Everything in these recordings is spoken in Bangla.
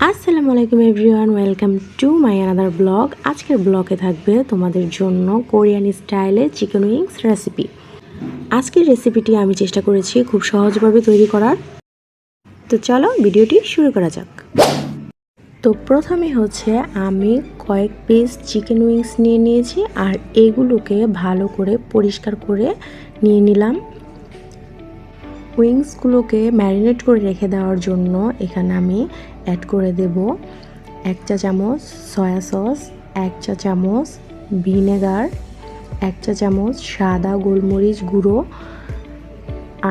আসসালামু আলাইকুম everyone, welcome to my another blog. আজকের ব্লগে থাকবে তোমাদের জন্য কোরিয়ান স্টাইলে চিকেন উইংস রেসিপি। আজকের রেসিপিটি আমি চেষ্টা করেছি খুব সহজভাবে তৈরি করার। তো চলো ভিডিওটি শুরু করা যাক। তো প্রথমে হচ্ছে আমি কয়েক পিস চিকেন উইংস নিয়ে নিয়েছি আর এগুলোকে ভালো করে পরিষ্কার করে নিয়ে নিলাম। উইংসগুলোকে ম্যারিনেট করে রেখে দেওয়ার জন্য এখানে আমি অ্যাড করে দেব 1 চা চামচ সয়া সস, 1 চা চামচ ভিনেগার, 1 চা চামচ সাদা গোলমরিচ গুঁড়ো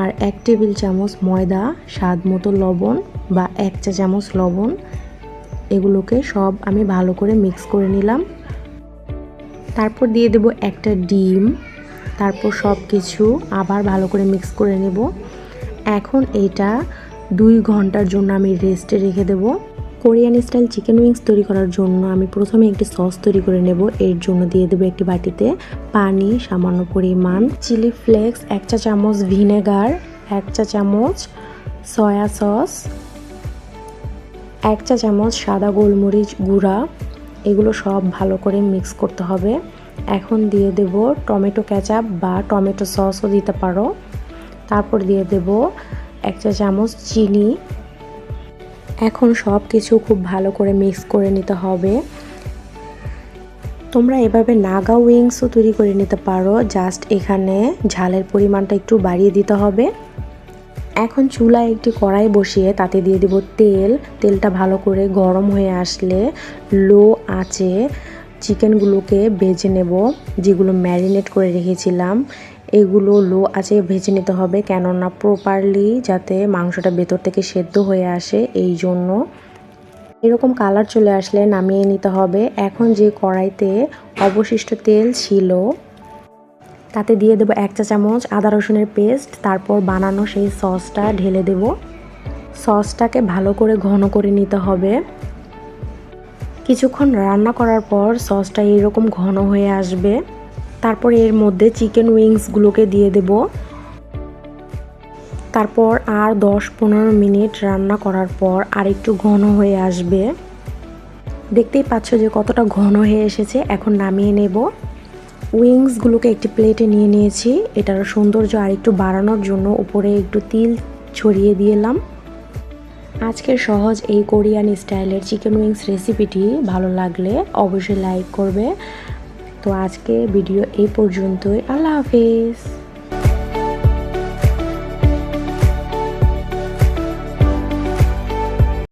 আর 1 টেবিল চামচ ময়দা, স্বাদ মতো লবণ বা 1 চা চামচ লবণ। এগুলোকে সব আমি ভালো করে মিক্স করে নিলাম। তারপর দিয়ে দেব একটা ডিম। তারপর সব কিছু আবার ভালো করে মিক্স করে নেব। এখন এটা 2 ঘন্টার জন্য আমি রেস্টে রেখে দেব। কোরিয়ান স্টাইল চিকেন উইংস তৈরি করার জন্য আমি প্রথমে একটি সস তৈরি করে নেব। এর জন্য দিয়ে দেব একটি বাটিতে পানি, সামান্য পরিমাণ চিলি ফ্লেক্স, 1 চা চামচ ভিনেগার, 1 চা চামচ সয়া সস, 1 চা চামচ সাদা গোলমরিচ গুঁড়া। এগুলো সব ভালো করে মিক্স করতে হবে। এখন দিয়ে দেব টমেটো কেচাপ বা টমেটো সসও দিতে পারো। তারপর দিয়ে দেব 1 চা চামচ চিনি। এখন সব কিছু খুব ভালো করে মিক্স করে নিতে হবে। তোমরা এভাবে নাগা উইংসও তৈরি করে নিতে পারো, জাস্ট এখানে ঝালের পরিমাণটা একটু বাড়িয়ে দিতে হবে। এখন চুলায় একটি কড়াই বসিয়ে তাতে দিয়ে দেব তেল। তেলটা ভালো করে গরম হয়ে আসলে লো আঁচে চিকেনগুলোকে ভেজে নেব, যেগুলো ম্যারিনেট করে রেখেছিলাম। এগুলো লো আঁচে ভেজে নিতে হবে, কেননা প্রপারলি যাতে মাংসটা ভেতর থেকে সেদ্ধ হয়ে আসে, এই জন্য। এরকম কালার চলে আসলে নামিয়ে নিতে হবে। এখন যে কড়াইতে অবশিষ্ট তেল ছিল তাতে দিয়ে দেব 1 চা চামচ আদা রসুনের পেস্ট। তারপর বানানো সেই সসটা ঢেলে দেব। সসটাকে ভালো করে ঘন করে নিতে হবে। কিছুক্ষণ রান্না করার পর সসটা এরকম ঘন হয়ে আসবে। তারপর এর মধ্যে চিকেন উইংসগুলোকে দিয়ে দেব। তারপর আর 10-15 মিনিট রান্না করার পর আর একটু ঘন হয়ে আসবে। দেখতেই পাচ্ছ যে কতটা ঘন হয়ে এসেছে। এখন নামিয়ে নেব। উইংসগুলোকে একটি প্লেটে নিয়ে নিয়েছি। এটার সৌন্দর্য আর একটু বাড়ানোর জন্য উপরে একটু তিল ছড়িয়ে দিলাম। আজকের সহজ এই কোরিয়ান স্টাইলের চিকেন উইংস রেসিপিটি ভালো লাগলে অবশ্যই লাইক করবে। তো আজকে ভিডিও এই পর্যন্তই। আল্লাহ হাফেজ।